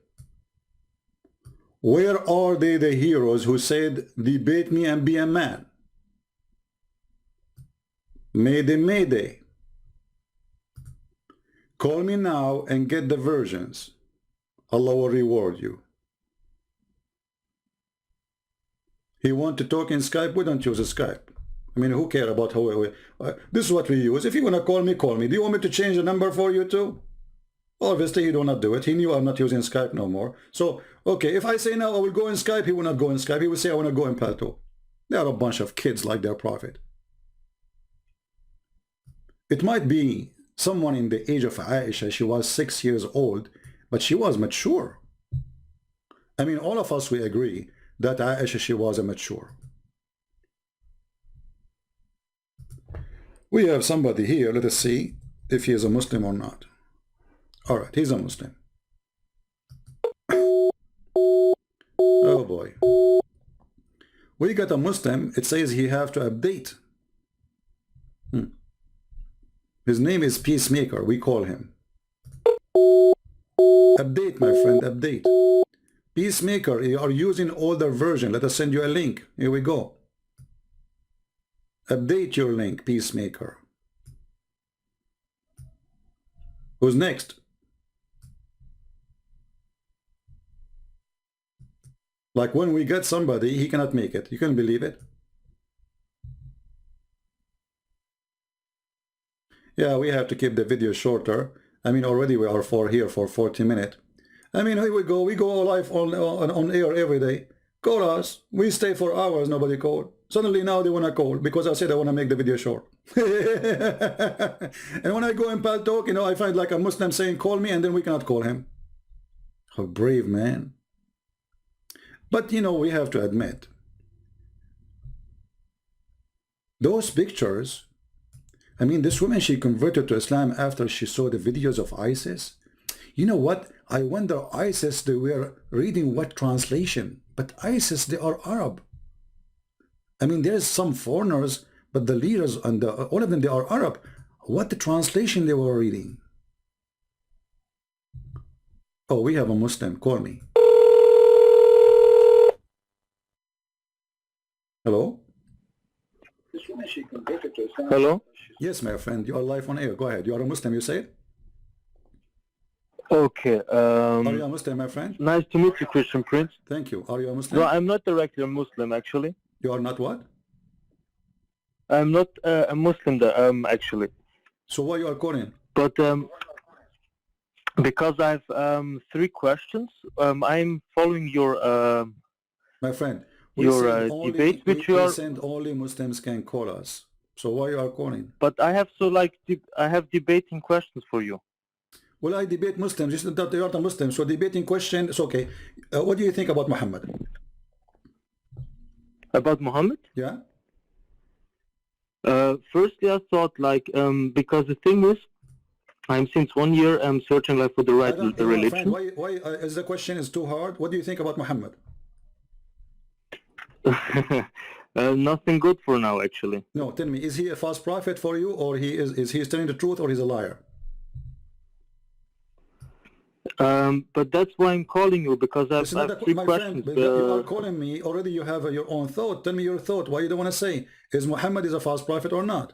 Where are they, the heroes who said, debate me and be a man? Mayday, Mayday. Call me now and get the versions. Allah will reward you. He want to talk in Skype? We don't use a Skype. I mean, who care about how this is what we use. If you want to call me, call me. Do you want me to change the number for you too? Obviously, he do not do it. He knew I'm not using Skype no more. So, okay, if I say now I will go in Skype, he will not go in Skype. He will say I want to go in Palto. They are a bunch of kids like their prophet. It might be someone in the age of Aisha. She was 6 years old, but she was mature. I mean, all of us, we agree that Aisha, she was a mature. We have somebody here. Let us see if he is a Muslim or not. All right, he's a Muslim. Oh boy. We got a Muslim. It says he have to update. His name is Peacemaker. We call him. Update, my friend, update. Peacemaker, you are using older version. Let us send you a link. Here we go. Update your link, Peacemaker. Who's next? Like when we get somebody, he cannot make it. You can believe it. Yeah, we have to keep the video shorter. I mean, already we are here for 40 minutes. I mean, here we go. We go live on air every day. Call us. We stay for hours. Nobody called. Suddenly now they want to call because I said I want to make the video short. And when I go in Pal Talk, you know, I find like a Muslim saying, call me, and then we cannot call him. How brave, man. But you know, we have to admit, those pictures, I mean, this woman, she converted to Islam after she saw the videos of ISIS. You know what? I wonder, ISIS, they were reading what translation? But ISIS, they are Arab. I mean, there's some foreigners, but the leaders and all of them, they are Arab. What the translation they were reading? Oh, we have a Muslim. Call me. Hello? Hello? Yes, my friend. You are live on air. Go ahead. You are a Muslim, you say? Okay. Are you a Muslim, my friend? Nice to meet you, Christian Prince. Thank you. Are you a Muslim? No, I'm not directly a Muslim, actually. You are not what? I'm not a Muslim, actually. So why you are calling? But because I have 3 questions. I'm following your My friend, debate, which you are. send only Muslims can call us. So why you are calling? But I have I have debating questions for you. Well, I debate Muslims. It's not that you are not a Muslim. So debating question is okay. What do you think about Muhammad? About Muhammad? Yeah. Firstly, I thought because the thing is, I'm since 1 year searching for the right religion. Why is the question is too hard? What do you think about Muhammad? Nothing good for now, actually. No, tell me, is he a false prophet for you, or is he telling the truth, or he's a liar? But that's why I'm calling you, because I have 3 my questions. Friend, you are calling me already. You have your own thought. Tell me your thought. Why you don't want to say is Muhammad is a false prophet or not?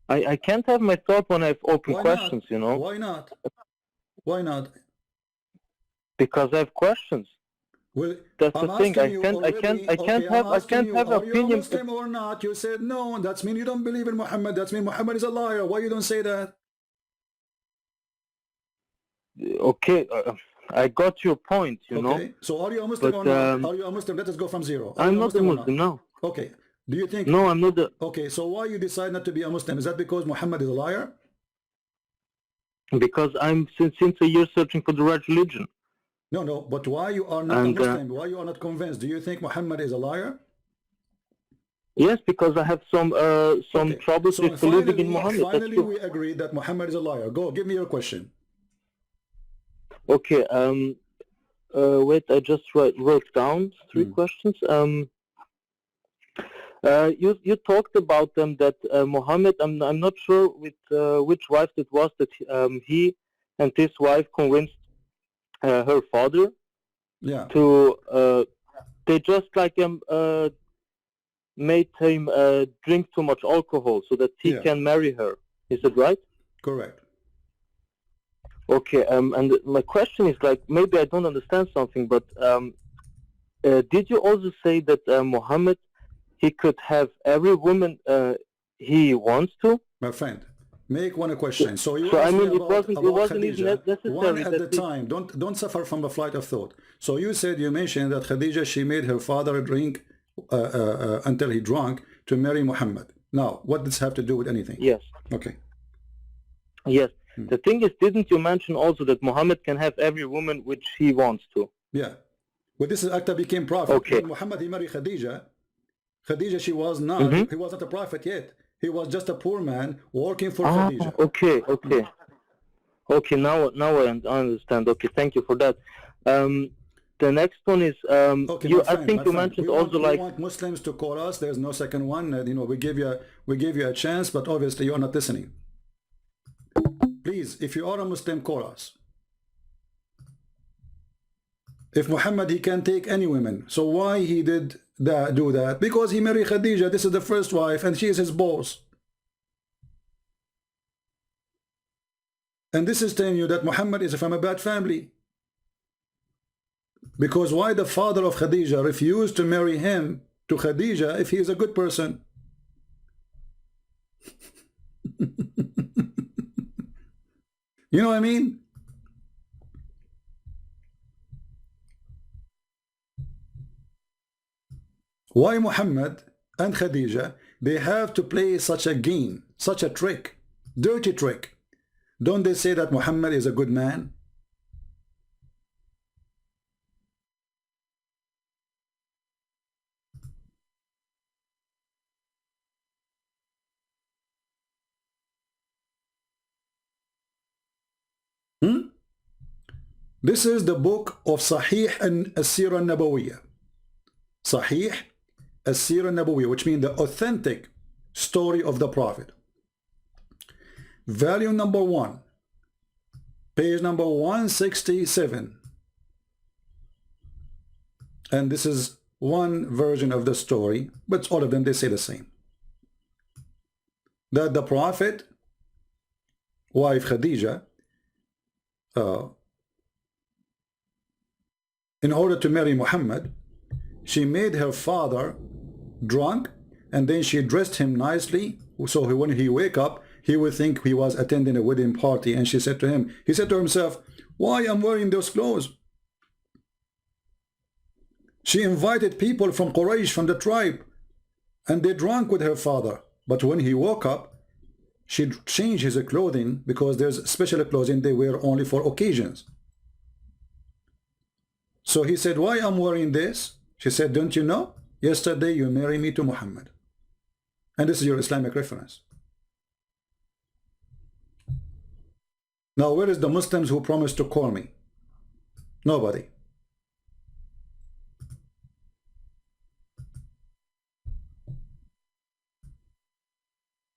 I can't have my thought when I have open questions, you know. Why not? Why not? Because I have questions. Well, that's the thing. I can't have opinion. Are you a Muslim or not? You said no. That's mean you don't believe in Muhammad. That's mean Muhammad is a liar. Why you don't say that? Okay, I got your point. You know. So are you a Muslim or not? Are you a Muslim? Let us go from zero. I'm not a Muslim. No. Okay. Do you think? No, I'm not. Okay. So why you decide not to be a Muslim? Is that because Muhammad is a liar? Because I'm since a year searching for the right religion. No. But why you are not a Muslim? Why you are not convinced? Do you think Muhammad is a liar? Yes, because I have some troubles with believing in Muhammad. Finally, we agree that Muhammad is a liar. Go, give me your question. Okay. Wait, I just wrote down 3 questions. You talked about them that Muhammad. I'm not sure with which wife it was that he and his wife convinced her father. Yeah. To they just made him drink too much alcohol so that he can marry her. Is that right? Correct. Okay. And my question is maybe I don't understand something, but did you also say that Muhammad, he could have every woman he wants to? My friend, make one question. So you I mean, it wasn't Khadija, even necessary. One at the time. Don't suffer from the flight of thought. So you mentioned that Khadija, she made her father drink until he drank to marry Muhammad. Now, what does this have to do with anything? Yes. Okay. Yes. The thing is, didn't you mention also that Muhammad can have every woman which he wants to? Yeah. Well, this is after became prophet. Okay. When Muhammad, he married Khadija. Khadija, she was not, he was not a prophet yet. He was just a poor man working for Khadija. Okay, now I understand. Okay, thank you for that. The next one is, I think you mentioned also we want Muslims to call us. There's no second one. We give you a chance, but obviously you're not listening. Please, if you are a Muslim, call us. If Muhammad, he can take any women, so why he did do that? Because he married Khadija. This is the first wife, and she is his boss. And this is telling you that Muhammad is from a bad family. Because why the father of Khadija refused to marry him to Khadija if he is a good person? You know what I mean? Why Muhammad and Khadija, they have to play such a game, such a trick, dirty trick? Don't they say that Muhammad is a good man? This is the book of Sahih and As-Sirah Nabawiyah. Sahih As-Sirah Nabawiyah, which means the authentic story of the Prophet. Volume number 1, page number 167. And this is one version of the story, but all of them, they say the same. That the Prophet, wife Khadija, in order to marry Muhammad, she made her father drunk, and then she dressed him nicely, so when he wake up, he would think he was attending a wedding party. And she said to him, he said to himself, why I'm wearing those clothes? She invited people from Quraysh, from the tribe, and they drank with her father. But when he woke up, she changed his clothing, because there's special clothing they wear only for occasions. So he said, why I'm wearing this? She said, don't you know? Yesterday you married me to Muhammad. And this is your Islamic reference. Now, where is the Muslims who promised to call me? Nobody.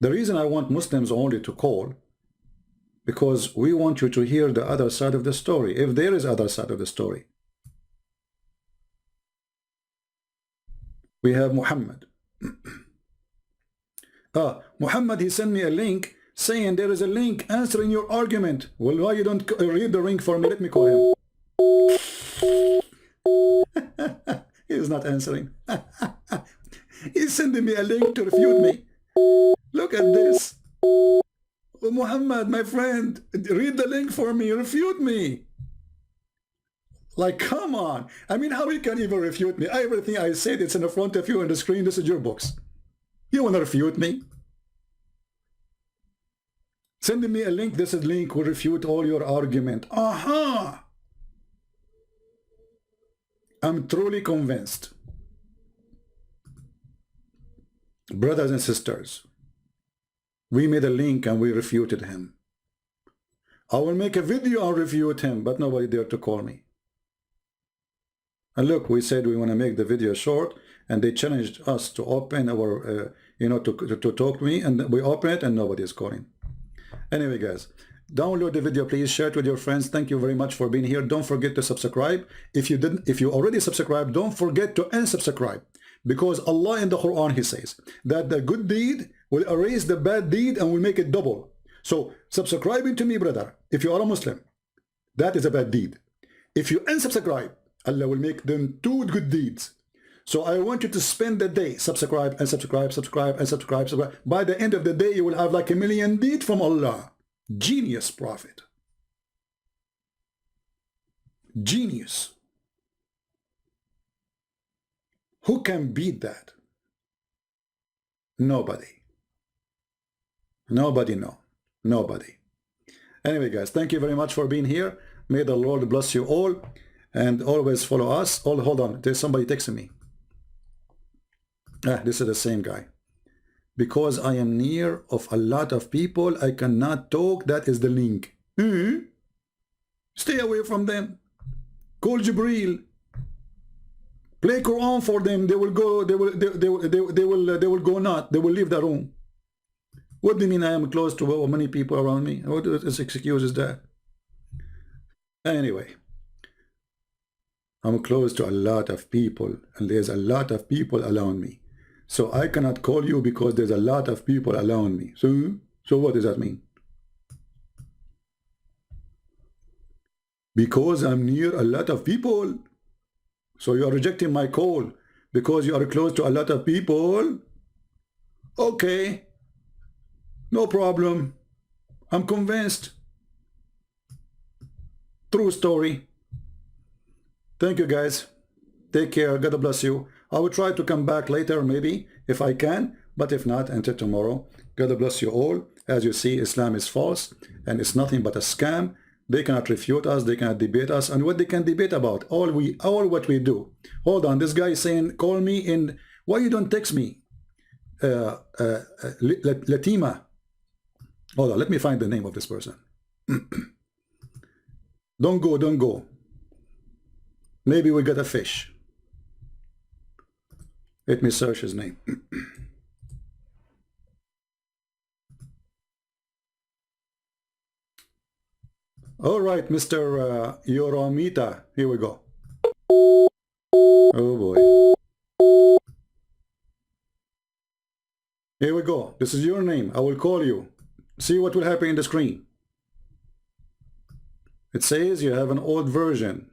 The reason I want Muslims only to call, because we want you to hear the other side of the story, if there is other side of the story. We have Muhammad. Muhammad, he sent me a link saying there is a link answering your argument. Well, why you don't read the link for me? Let me call him. He is not answering. He's sending me a link to refute me. Look at this. Oh, Muhammad, my friend, read the link for me, refute me. Like, come on. I mean, how you can even refute me? Everything I said, it's in the front of you on the screen. This is your books. You want to refute me? Sending me a link, this is link will refute all your argument. Aha! I'm truly convinced. Brothers and sisters, we made a link and we refuted him. I will make a video and refute him, but nobody dared to call me. And look, we said we want to make the video short, and they challenged us to open our, to talk to me, and we open it and nobody is calling. Anyway, guys, download the video, please share it with your friends. Thank you very much for being here. Don't forget to subscribe. If you already subscribed, don't forget to unsubscribe, because Allah in the Quran, he says that the good deed will erase the bad deed and will make it double. So subscribing to me, brother, if you are a Muslim, that is a bad deed. If you unsubscribe, Allah will make them 2 good deeds. So I want you to spend the day, subscribe and subscribe, subscribe and subscribe, subscribe. By the end of the day, you will have like 1,000,000 deeds from Allah. Genius prophet. Genius. Who can beat that? Nobody. Nobody, no. Nobody. Anyway, guys, thank you very much for being here. May the Lord bless you all, and always follow us. Oh, hold on, there's somebody texting me. This is the same guy. Because I am near of a lot of people, I cannot talk. That is the link. Stay away from them. Call Jibreel. Play Quran for them. They will go. They will go not. They will leave the room. What do you mean I am close to many people around me? What excuse is that? Anyway, I'm close to a lot of people, and there's a lot of people around me. So I cannot call you because there's a lot of people around me. So what does that mean? Because I'm near a lot of people. So you are rejecting my call because you are close to a lot of people. Okay. No problem. I'm convinced. True story. Thank you, guys. Take care. God bless you. I will try to come back later, maybe, if I can. But if not, until tomorrow. God bless you all. As you see, Islam is false. And it's nothing but a scam. They cannot refute us. They cannot debate us. And what they can debate about? All what we do. Hold on. This guy is saying, call me in. Why you don't text me? Latima. Hold on. Let me find the name of this person. Don't go, don't go. Maybe we got a fish. Let me search his name. All right, Mr. Yoromita. Here we go. Oh boy. Here we go. This is your name. I will call you. See what will happen in the screen. It says you have an old version.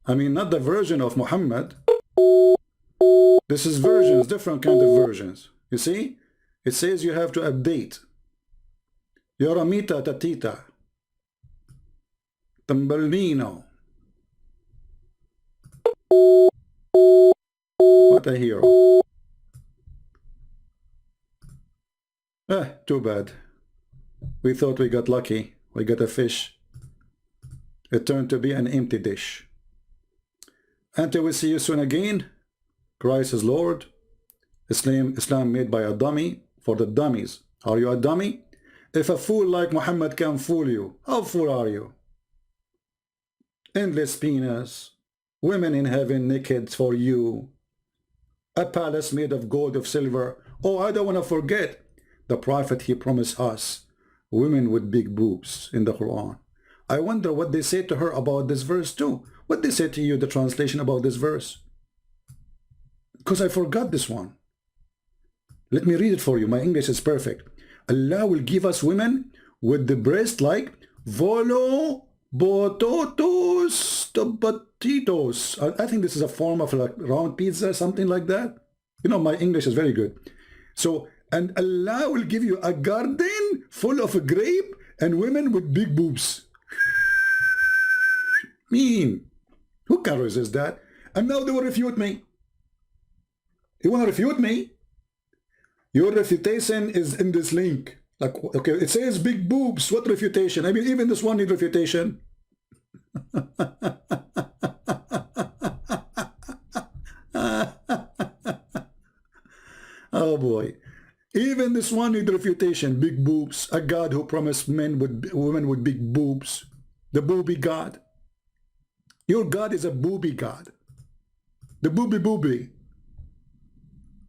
I mean, not the version of Muhammad. This is versions, different kind of versions. You see? It says you have to update. Yoramita Tatita. Tambellino. What a hero. Too bad. We thought we got lucky. We got a fish. It turned to be an empty dish. Until we see you soon again, Christ is Lord. Islam made by a dummy for the dummies. Are you a dummy? If a fool like Muhammad can fool you, how fool are you? Endless penis, women in heaven naked for you, a palace made of gold, of silver. Oh, I don't want to forget the prophet, he promised us women with big boobs in the Quran. I wonder what they say to her about this verse too. What they say to you, the translation about this verse? Because I forgot this one. Let me read it for you. My English is perfect. Allah will give us women with the breast like volo bototos tobatitos. I think this is a form of like round pizza, something like that. You know, my English is very good. So, and Allah will give you a garden full of a grape and women with big boobs. Mean. Who can resist that? And now they will refute me. You want to refute me? Your refutation is in this link. Like, okay, it says big boobs. What refutation? I mean, even this one needs refutation. Oh boy. Even this one needs refutation. Big boobs. A God who promised women with big boobs. The booby God. Your God is a booby God. The booby.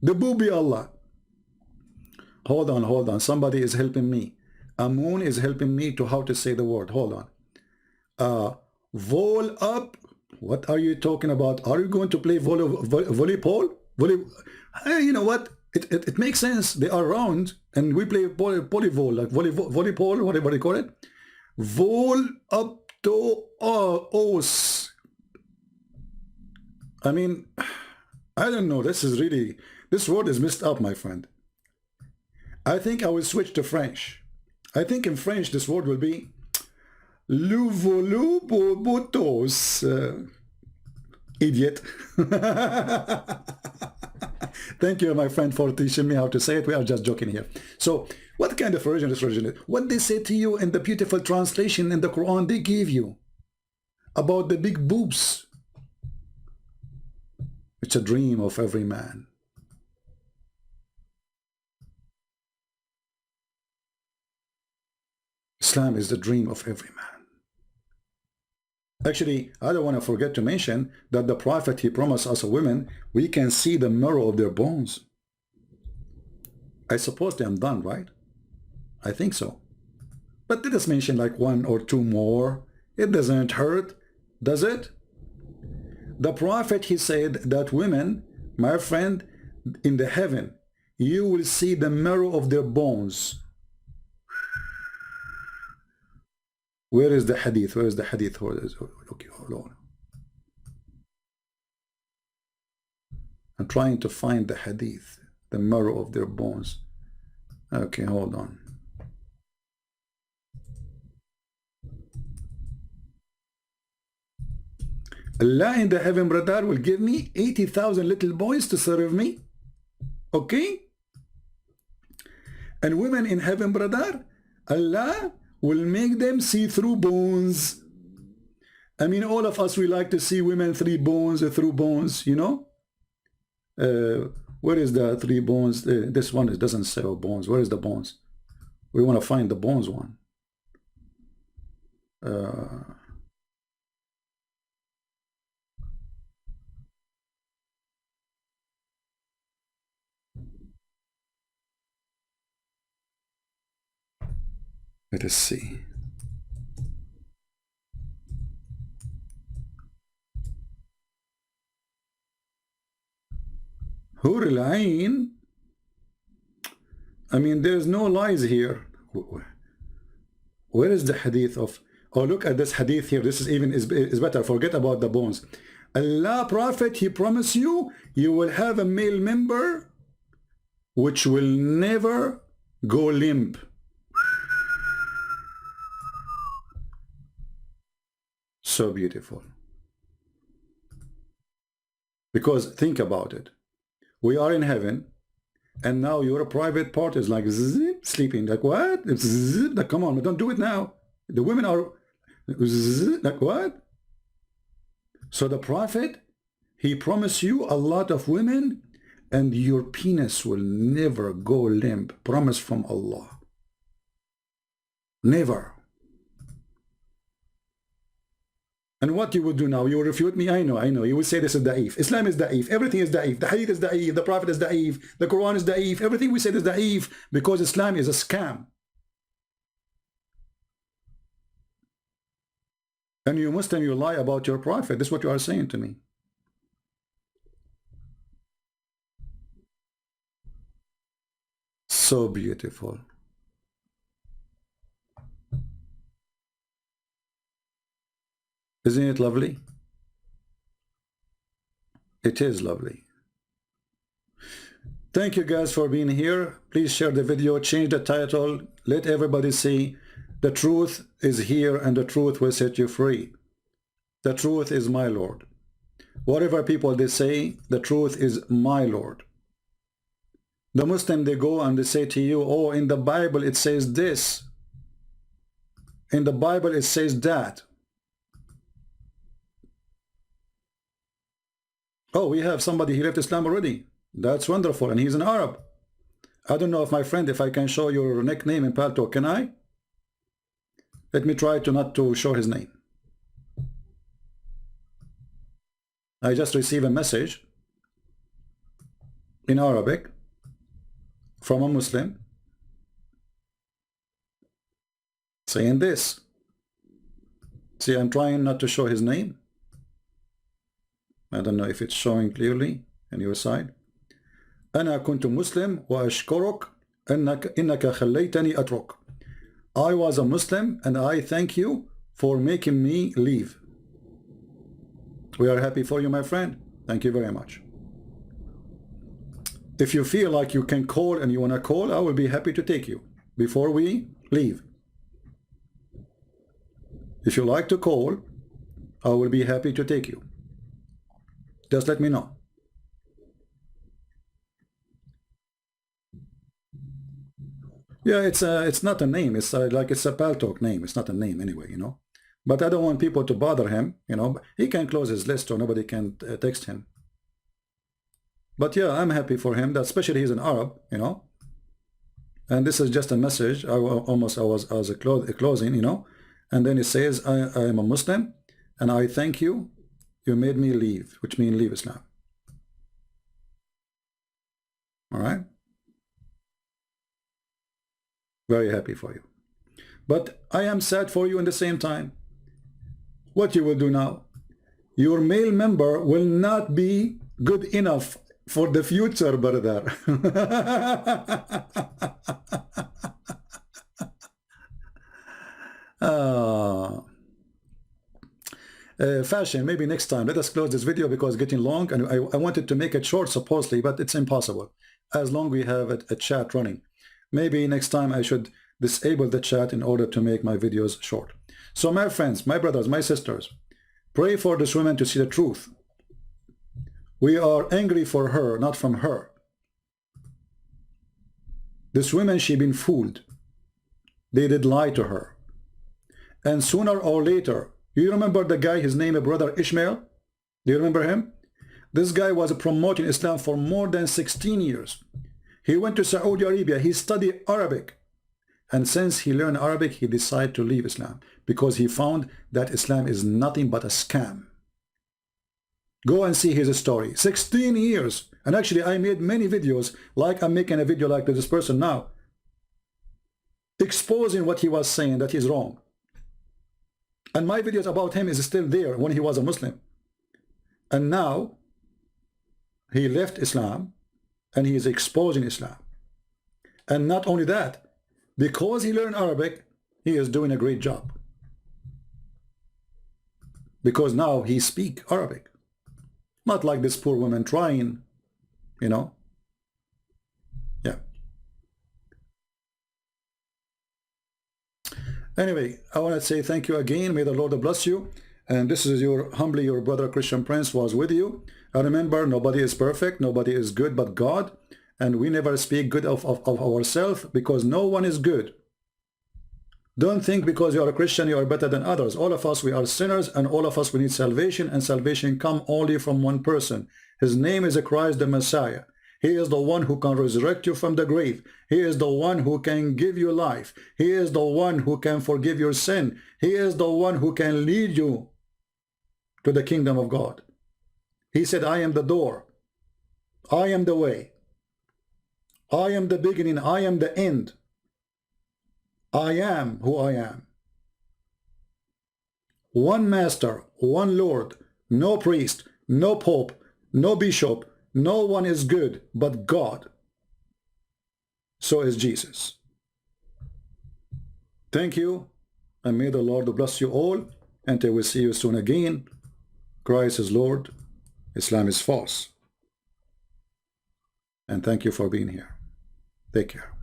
The booby Allah. Hold on. Somebody is helping me. Amun is helping me to how to say the word. Hold on. Vol up. What are you talking about? Are you going to play volleyball? You know what? It makes sense. They are round, and we play volleyball, like volleyball, whatever they call it. Vol up to os. I mean, I don't know. This word is messed up, my friend. I think I will switch to French. I think in French this word will be Louvolubotos. Idiot. Thank you, my friend, for teaching me how to say it. We are just joking here. So, what kind of version is version? What they say to you in the beautiful translation in the Quran they give you about the big boobs. It's a dream of every man. Islam is the dream of every man. Actually, I don't want to forget to mention that the Prophet, he promised us women, we can see the marrow of their bones. I suppose I'm done, right? I think so. But let us mention like one or two more. It doesn't hurt, does it? The Prophet, he said that women, my friend, in the heaven, you will see the marrow of their bones. Where is the hadith? Where is the hadith? Okay, hold on. I'm trying to find the hadith, the marrow of their bones. Okay, hold on. Allah in the heaven, brother, will give me 80,000 little boys to serve me. Okay? And women in heaven, brother, Allah will make them see through bones. I mean, all of us, we like to see women through bones, you know? Where is the three bones? This one doesn't say bones. Where is the bones? We want to find the bones one. Let us see. Hur al-Ain. I mean, there's no lies here. Where is the hadith of? Oh, look at this hadith here. This is even is better. Forget about the bones. Allah Prophet, he promised you, you will have a male member which will never go limp. So beautiful. Because think about it. We are in heaven, and now your private part is like zip, sleeping. Like what? Zip, like, come on, don't do it now. The women are zip, like what? So the Prophet, he promised you a lot of women, and your penis will never go limp. Promise from Allah. Never. And what you will do now? You will refute me? I know. You will say this is da'if. Islam is da'if. Everything is da'if. The hadith is da'if. The Prophet is da'if. The Quran is da'if. Everything we said is da'if because Islam is a scam. And you Muslim, you lie about your Prophet. This is what you are saying to me. So beautiful. Isn't it lovely? It is lovely. Thank you guys for being here. Please share the video, change the title, let everybody see the truth is here and the truth will set you free. The truth is my Lord. Whatever people they say, the truth is my Lord. The Muslim, they go and they say to you, oh, in the Bible it says this. In the Bible it says that. Oh, we have somebody, he left Islam already. That's wonderful, and he's an Arab. I don't know if my friend, if I can show your nickname in Palto, can I? Let me try to not to show his name. I just received a message in Arabic from a Muslim saying this. See, I'm trying not to show his name. I don't know if it's showing clearly on your side. أنا كنت مسلم وأشكرك إنك خليتني أترك. I was a Muslim and I thank you for making me leave. We are happy for you, my friend. Thank you very much. If you feel like you can call and you want to call, I will be happy to take you before we leave. If you like to call, I will be happy to take you. Just let me know. Yeah, it's not a name. It's like it's a Paltalk name. It's not a name anyway, you know. But I don't want people to bother him, you know. He can close his list or nobody can text him. But yeah, I'm happy for him, that especially he's an Arab, you know. And this is just a message. I was a closing, you know. And then it says, I am a Muslim and I thank you. You made me leave, which means leave Islam. All right. Very happy for you. But I am sad for you in the same time. What you will do now? Your male member will not be good enough for the future, brother. Fashion, maybe next time. Let us close this video because it's getting long, and I wanted to make it short supposedly, but it's impossible as long as we have a chat running. Maybe next time I should disable the chat in order to make my videos short. So my friends, my brothers, my sisters, pray for this woman to see the truth. We are angry for her, not from her. This woman, she been fooled. They did lie to her. And sooner or later, you remember the guy, his name is Brother Ishmael? Do you remember him? This guy was promoting Islam for more than 16 years. He went to Saudi Arabia, he studied Arabic. And since he learned Arabic, he decided to leave Islam because he found that Islam is nothing but a scam. Go and see his story. 16 years. And actually, I made many videos, like I'm making a video like this person now. exposing what he was saying that is wrong. And my videos about him is still there when he was a Muslim. And now he left Islam and he is exposing Islam. And not only that, because he learned Arabic, he is doing a great job. Because now he speaks Arabic. Not like this poor woman trying, you know. Yeah. Anyway, I want to say thank you again. May the Lord bless you. And this is humbly your brother Christian Prince was with you. And remember, nobody is perfect. Nobody is good but God. And we never speak good of ourselves because no one is good. Don't think because you are a Christian you are better than others. All of us, we are sinners, and all of us, we need salvation, and salvation come only from one person. His name is Christ the Messiah. He is the one who can resurrect you from the grave. He is the one who can give you life. He is the one who can forgive your sin. He is the one who can lead you to the kingdom of God. He said, I am the door. I am the way. I am the beginning. I am the end. I am who I am. One master, one Lord, no priest, no pope, no bishop. No one is good but God. So is Jesus. Thank you, and may the Lord bless you all. Until we see you soon again. Christ is Lord. Islam is false. And thank you for being here. Take care.